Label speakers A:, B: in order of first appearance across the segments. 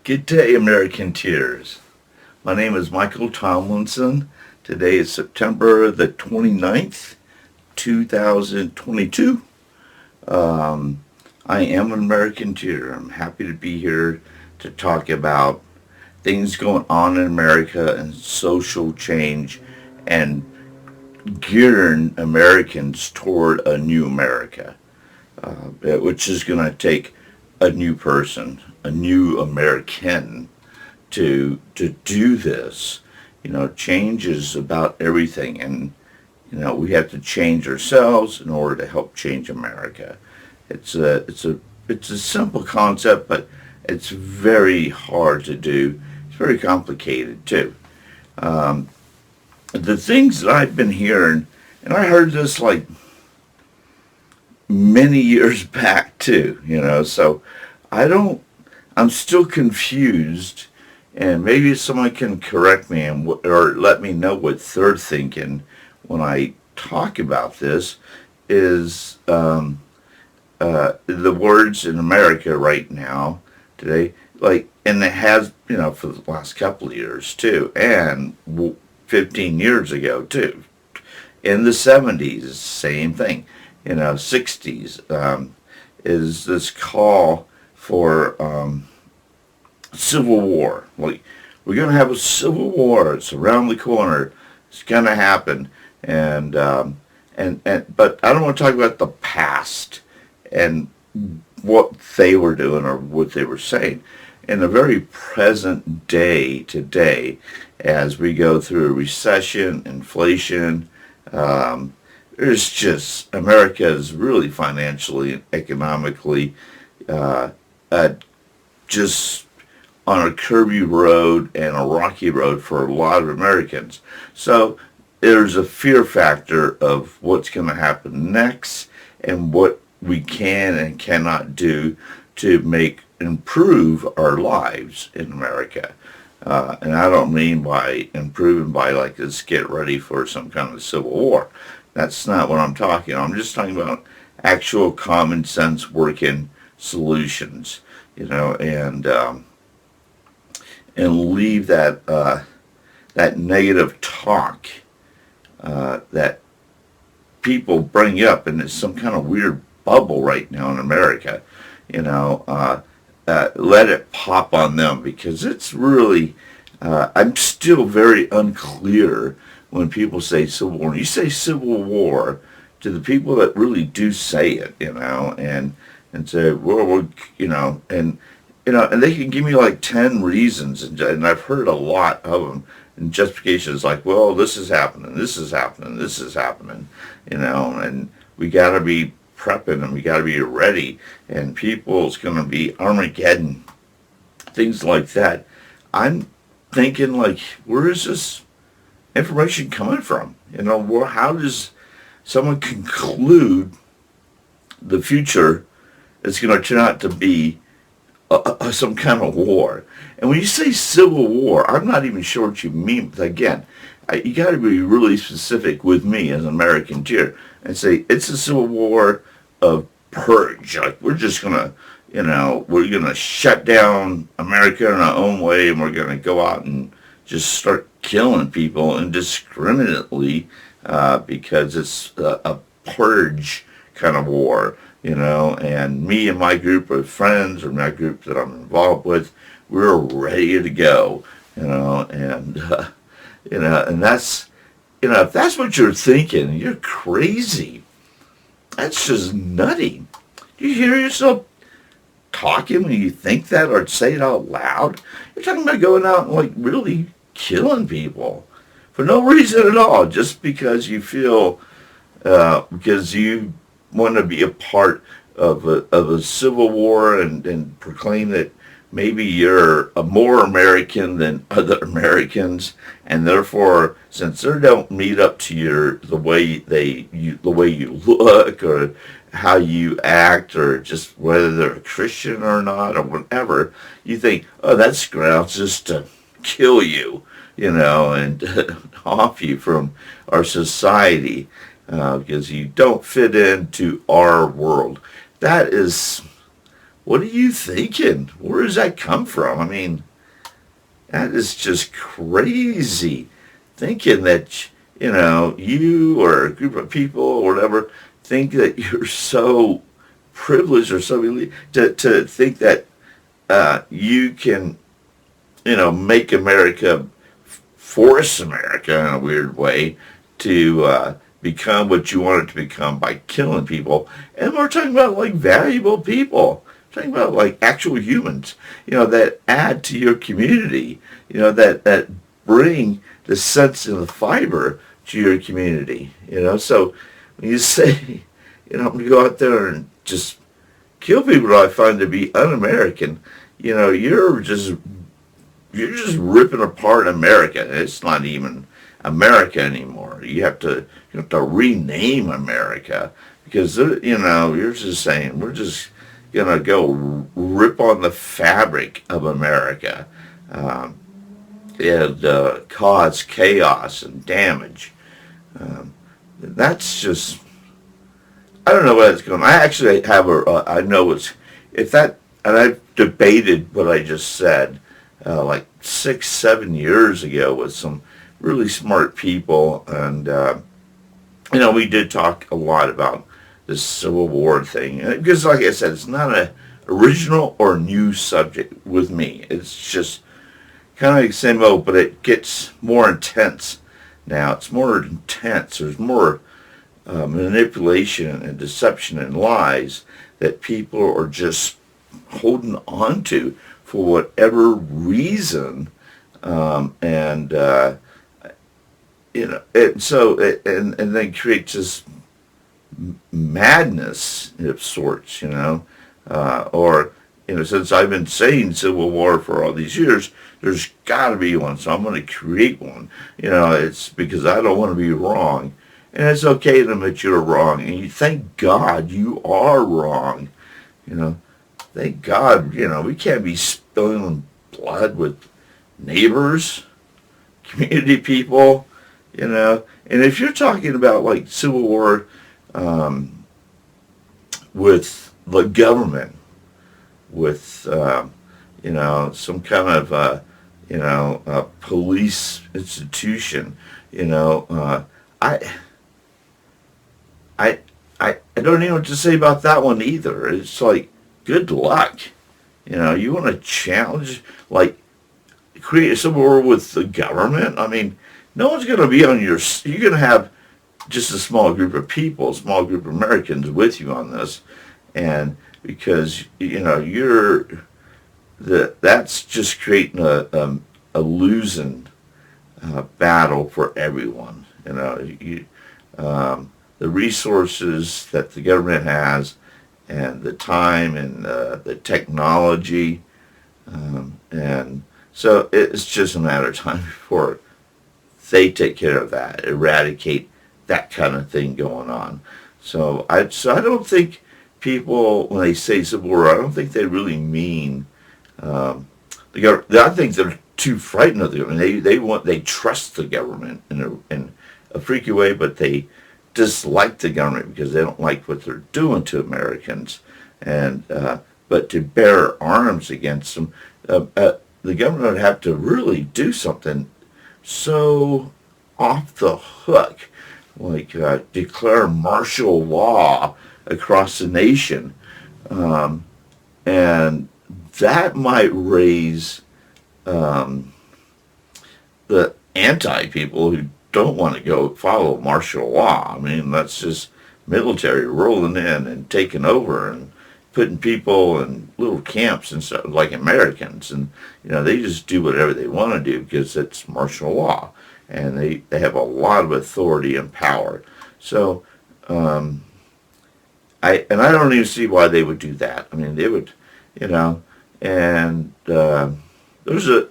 A: Good day, Americanteers. My name is Michael Tomlinson. Today is September the 29th, 2022. I am an Americanteer. I'm happy to be here to talk about things going on in America and social change and gearing Americans toward a new America, which is going to take a new person, a new American to do this. Change is about everything, and we have to change ourselves in order to help change America. It's a simple concept, but it's very hard to do. It's very complicated too. Um, the things that I've been hearing, and I heard this like many years back too. So I don't. I'm still confused, and maybe someone can correct me or let me know what they're thinking when I talk about this. Is the words in America right now today, like, and it has, for the last couple of years too, and 15 years ago too. In the 70s, same thing. 60s, is this call for civil war. Like, we're going to have a civil war. It's around the corner. It's going to happen. But I don't want to talk about the past and what they were doing or what they were saying. In the very present day today, as we go through a recession, inflation, there's just, America is really financially and economically uh, uh, just on a curvy road and a rocky road for a lot of Americans. So there's a fear factor of what's going to happen next and what we can and cannot do to make improve our lives in America. And I don't mean by improving by like let's get ready for some kind of civil war. That's not what I'm talking about. I'm just talking about actual common sense working solutions, and leave that negative talk that people bring up, and it's some kind of weird bubble right now in America. Let it pop on them because it's really. I'm still very unclear when people say civil war. When you say civil war to the people that really do say it, and say, well, and they can give me like 10 reasons, and I've heard a lot of them, and justifications like, well, this is happening, this is happening, this is happening, and we got to be prepping, and we got to be ready, and people's going to be Armageddon, things like that. I'm thinking, like, where is this information coming from? How does someone conclude the future is going to turn out to be some kind of war? And when you say civil war, I'm not even sure what you mean. But again, you got to be really specific with me as an American tier and say it's a civil war of purge. Like, we're just gonna, we're gonna shut down America in our own way, and we're gonna go out and just start killing people indiscriminately because it's a purge kind of war. And me and my group of friends or my group that I'm involved with, we're ready to go, and that's, if that's what you're thinking, you're crazy. That's just nutty. Do you hear yourself talking when you think that or say it out loud? You're talking about going out and like really killing people for no reason at all, just because you feel, because you want to be a part of a civil war and proclaim that maybe you're a more American than other Americans, and therefore, since they don't meet up to the way you look or how you act or just whether they're a Christian or not or whatever, you think, oh, that's grounds just to kill you, and off you from our society because you don't fit into our world. That is what are you thinking? Where does that come from? I mean, that is just crazy. Thinking that, you or a group of people or whatever think that you're so privileged or so elite to think that you can, make America, force America in a weird way to become what you want it to become by killing people. And we're talking about like valuable people. We're talking about like actual humans, that add to your community, that bring the sense and the fiber to your community, So when you say, I'm going to go out there and just kill people that I find to be un-American, you're just ripping apart America. It's not even America anymore. You have to rename America because you're just saying we're just gonna go rip on the fabric of America and cause chaos and damage. That's just, I don't know what it's going. I actually have I know it's if that, and I've debated what I just said like 6-7 years ago with some really smart people, and we did talk a lot about this Civil War thing because, like I said, it's not a original or new subject with me. It's just kind of like the same old, but it gets more intense now. It's more intense. There's more manipulation and deception and lies that people are just holding on to for whatever reason, and and then creates this madness of sorts, or since I've been saying Civil War for all these years, there's got to be one, so I'm going to create one. It's because I don't want to be wrong, and it's okay to admit you're wrong, and you thank God you are wrong. Thank God, we can't be spilling blood with neighbors, community people, And if you're talking about like Civil War with the government, with some kind of police institution, I don't know what to say about that one either. It's like, good luck. You want to challenge, like, create a civil war with the government? I mean, no one's going to be on your, you're going to have just a small group of people, a small group of Americans with you on this. And because, that's just creating a losing battle for everyone. The resources that the government has, and the time, and the technology, and so it's just a matter of time before they take care of that, eradicate that kind of thing going on. So I don't think people, when they say civil war, I don't think they really mean the government. I think they're too frightened of the government. They trust the government in a freaky way, but they dislike the government because they don't like what they're doing to Americans. And but to bear arms against them, the government would have to really do something so off the hook, like declare martial law across the nation, and that might raise the anti-people who don't want to go follow martial law. I mean, that's just military rolling in and taking over and putting people in little camps and stuff like Americans, and they just do whatever they want to do because it's martial law, and they have a lot of authority and power. So I don't even see why they would do that. I mean, they would, and there's a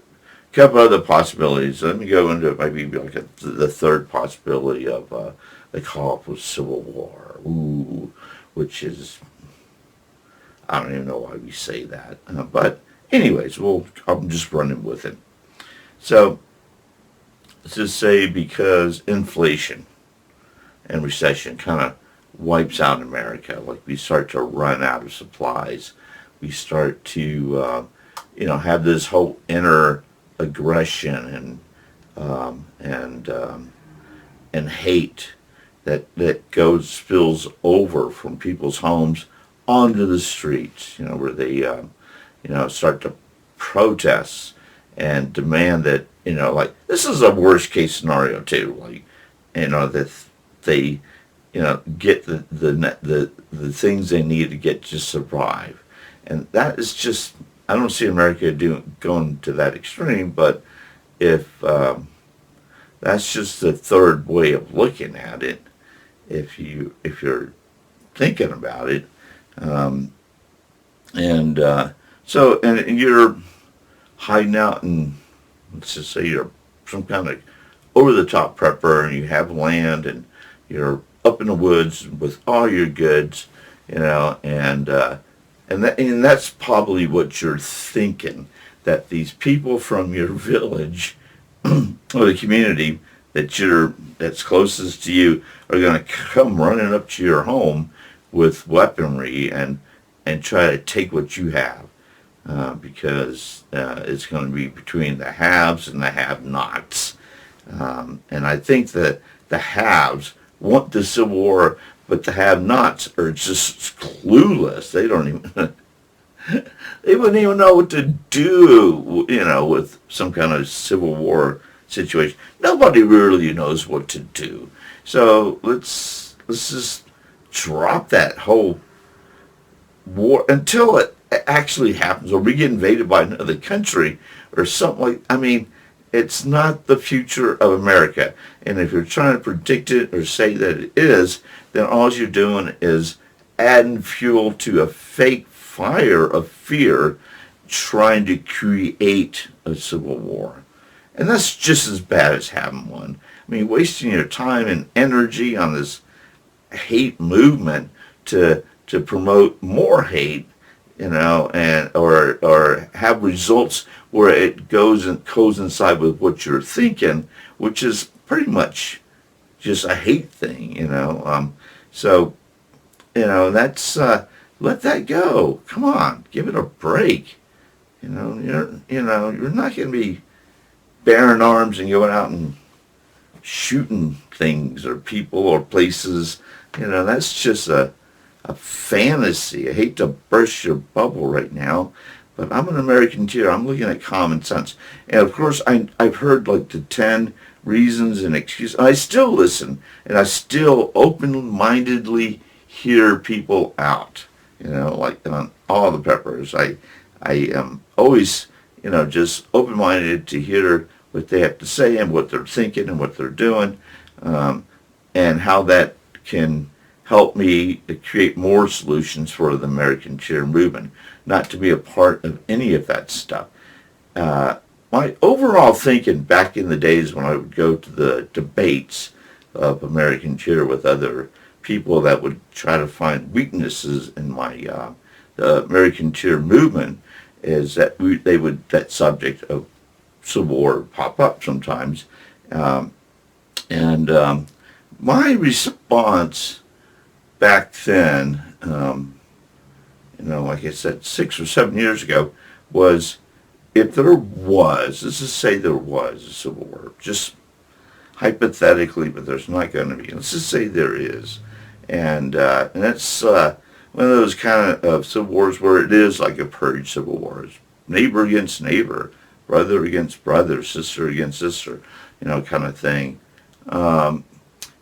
A: couple other possibilities. Let me go into maybe like the third possibility of they call it for civil war, which is, I don't even know why we say that. But anyways, I'm just running with it. So, let's just say because inflation and recession kind of wipes out America, like we start to run out of supplies. we start to, have this whole inner aggression um, and um, and hate that spills over from people's homes onto the streets. Where they start to protest and demand that, like, this is a worst case scenario too. Like, that they, get the things they need to get to survive. And that is just, I don't see America going to that extreme, but if that's just the third way of looking at it, if you're thinking about it, um, and you're hiding out in, let's just say you're some kind of over the top prepper, and you have land, and you're up in the woods with all your goods, and that's probably what you're thinking, that these people from your village or the community that's closest to you are going to come running up to your home with weaponry and try to take what you have, because it's going to be between the haves and the have-nots. And I think that the haves want the Civil War, but the have-nots are just clueless. They don't even they wouldn't even know what to do, with some kind of Civil War situation. Nobody really knows what to do. So let's just drop that whole war until it actually happens, or we get invaded by another country or something like. I mean, it's not the future of America. And if you're trying to predict it or say that it is, then all you're doing is adding fuel to a fake fire of fear, trying to create a civil war. And that's just as bad as having one. I mean, wasting your time and energy on this hate movement to promote more hate, and or have results where it goes and coincide with what you're thinking, which is pretty much just a hate thing, So, that's let that go. Come on, give it a break. You're not going to be bearing arms and going out and shooting things or people or places. That's just a fantasy. I hate to burst your bubble right now, but I'm an Americanteer. I'm looking at common sense. And of course, I've heard like the 10 reasons and excuses. I still listen, and I still open-mindedly hear people out, like on all the peppers. I am always, just open-minded to hear what they have to say and what they're thinking and what they're doing, and how that can help me to create more solutions for the Americanteer movement, not to be a part of any of that stuff. My overall thinking back in the days when I would go to the debates of Americanteer with other people that would try to find weaknesses in my the Americanteer movement, is that that subject of Civil War pop up sometimes, and my response back then, like I said, 6 or 7 years ago, was, if there was, let's just say there was a Civil War, just hypothetically, but there's not going to be. Let's just say there is, and that's one of those kind of Civil Wars where it is like a purge Civil Wars, neighbor against neighbor, brother against brother, sister against sister, kind of thing.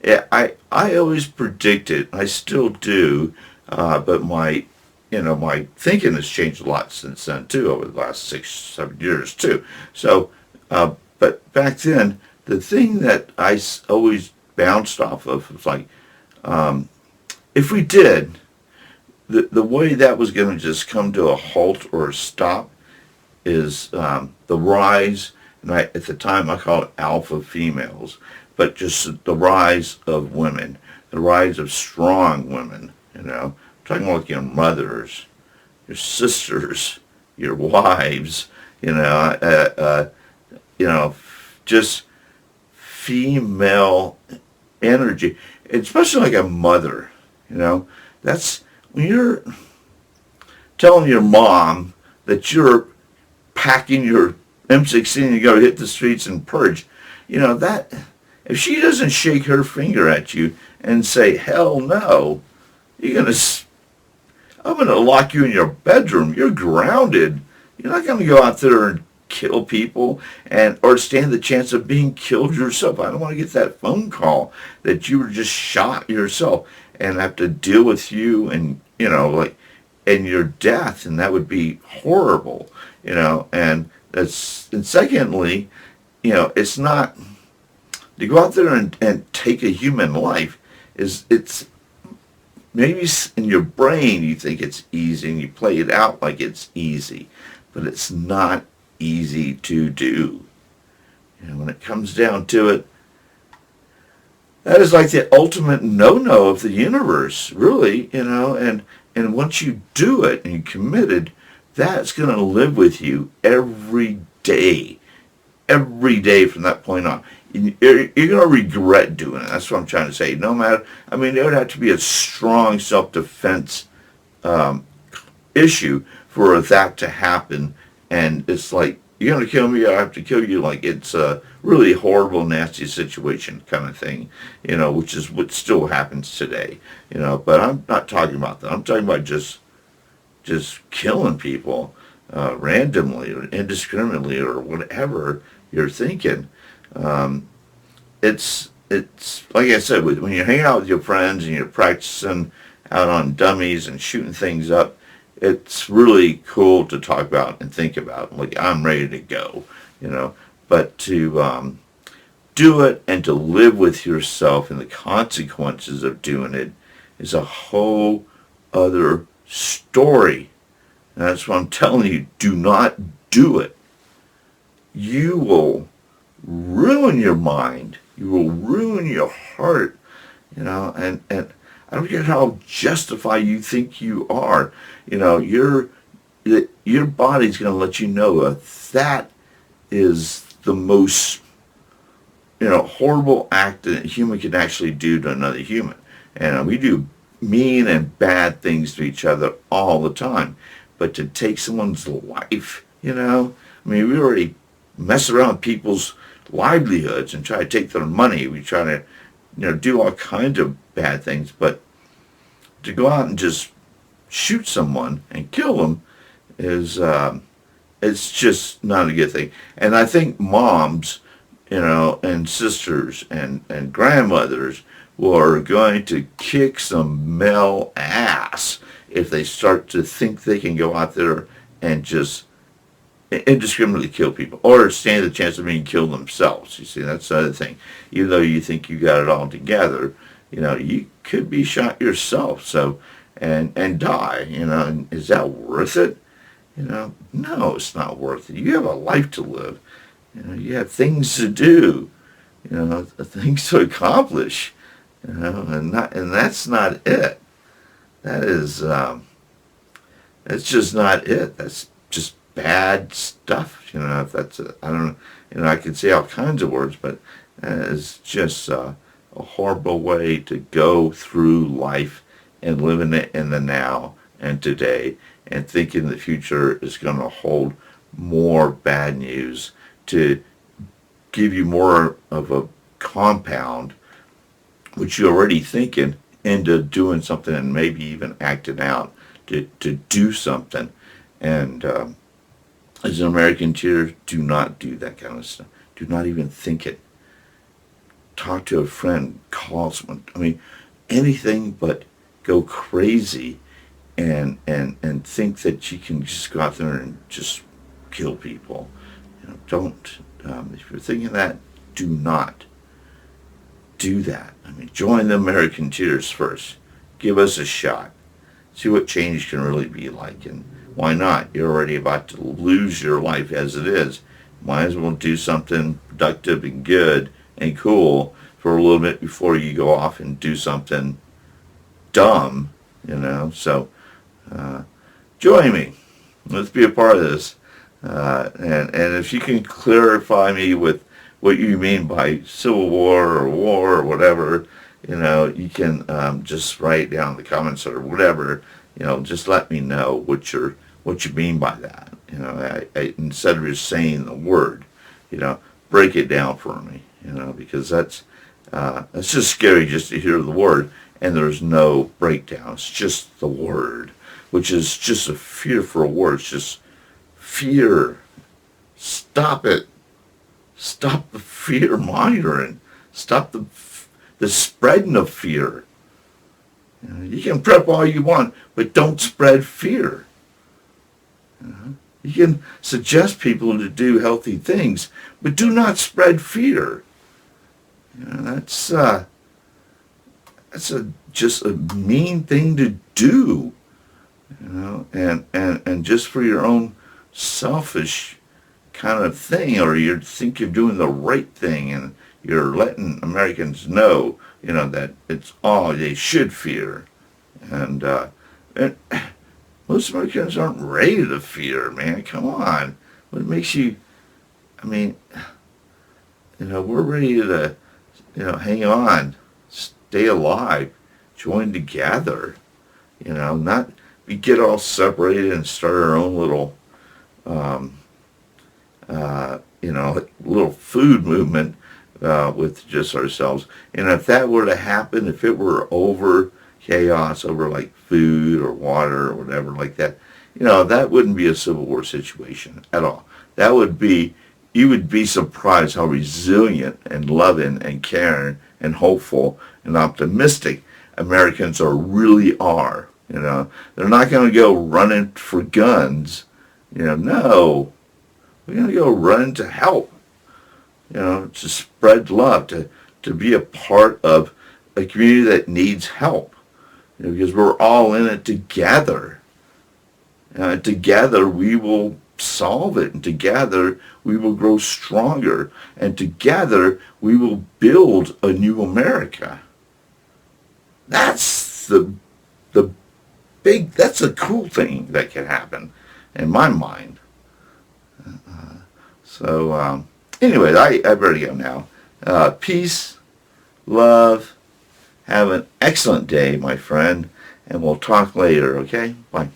A: Yeah, I always predicted, I still do, but my thinking has changed a lot since then too, over the last 6, 7 years too. So, but back then, the thing that I always bounced off of was like, if we did, the way that was going to just come to a halt or a stop is the rise, and at the time I called it alpha females, but just the rise of women, the rise of strong women, talking about your mothers, your sisters, your wives, just female energy, especially like a mother, that's when telling your mom that you're packing your M16 and you go hit the streets and purge, that if she doesn't shake her finger at you and say, hell no, you're going to, I'm going to lock you in your bedroom. You're grounded. You're not going to go out there and kill people or stand the chance of being killed yourself. I don't want to get that phone call that you were just shot yourself and have to deal with you and, and your death. And that would be horrible, and secondly, it's not, to go out there and take a human life it's maybe in your brain you think it's easy and you play it out like it's easy, but it's not easy to do. When it comes down to it, that is like the ultimate no-no of the universe, really, and once you do it and you're committed, that's going to live with you every day from that point on. You're going to regret doing it. That's what I'm trying to say. No matter, there would have to be a strong self-defense issue for that to happen. And it's like, you're going to kill me, I have to kill you. Like, it's a really horrible, nasty situation kind of thing, which is what still happens today. But I'm not talking about that. I'm talking about just killing people randomly or indiscriminately or whatever you're thinking. It's like I said, when you hang out with your friends and you're practicing out on dummies and shooting things up, it's really cool to talk about and think about. Like, I'm ready to go, But to do it and to live with yourself and the consequences of doing it is a whole other story. And that's what I'm telling you. Do not do it. You will ruin your mind. You will ruin your heart, and I don't care how justified you think you are. Your body's going to let you know that is the most, horrible act that a human can actually do to another human. And we do mean and bad things to each other all the time. But to take someone's life, we already mess around with people's livelihoods and try to take their money. We try to, do all kinds of bad things. But to go out and just shoot someone and kill them is, it's just not a good thing. And I think moms, and sisters and grandmothers are going to kick some male ass if they start to think they can go out there and just indiscriminately kill people or stand the chance of being killed themselves. You see, that's the other thing. Even though you think you got it all together, you could be shot yourself. So, and die, and is that worth it? No, it's not worth it. You have a life to live. You have things to do, things to accomplish, and that's not it. That is, that's just not it. That's just bad stuff, if that's it. I don't know, I can say all kinds of words, but it's just a horrible way to go through life and living it in the now and today and thinking the future is going to hold more bad news to give you more of a compound, which you're already thinking, into doing something and maybe even acting out to do something. And as an Americanteer, do not do that kind of stuff. Do not even think it. Talk to a friend, call someone. Anything but go crazy and think that you can just go out there and just kill people. Don't. If you're thinking that, do not do that. Join the Americanteers first. Give us a shot. See what change can really be like. And why not? You're already about to lose your life as it is. Might as well do something productive and good and cool for a little bit before you go off and do something dumb, So, join me. Let's be a part of this. And if you can clarify me with what you mean by civil war or whatever, you can just write down in the comments or whatever, just let me know what you mean by that. Instead of just saying the word, break it down for me, because that's just scary just to hear the word and there's no breakdown. It's just the word, which is just a fearful word. It's just fear. Stop it. Stop the fear mongering. Stop the spreading of fear. You can prep all you want, but don't spread fear. You can suggest people to do healthy things, but do not spread fear. That's just a mean thing to do. And just for your own selfish kind of thing, or you think you're doing the right thing, and you're letting Americans know, that it's all they should fear. And most Americans aren't ready to fear, man. Come on. What makes you, we're ready to, hang on, stay alive, join together, not we get all separated and start our own little, little food movement with just ourselves. And if that were to happen, if it were over chaos, over like food or water or whatever like that, that wouldn't be a Civil War situation at all. That would be, you would be surprised how resilient and loving and caring and hopeful and optimistic Americans really are. They're not going to go running for guns. No. We're going to go run to help. To spread love, to be a part of a community that needs help. Because we're all in it together. Together we will solve it, and together we will grow stronger, and together we will build a new America. That's that's a cool thing that can happen in my mind. Anyways, I better go now. Peace, love, have an excellent day, my friend, and we'll talk later, okay? Bye.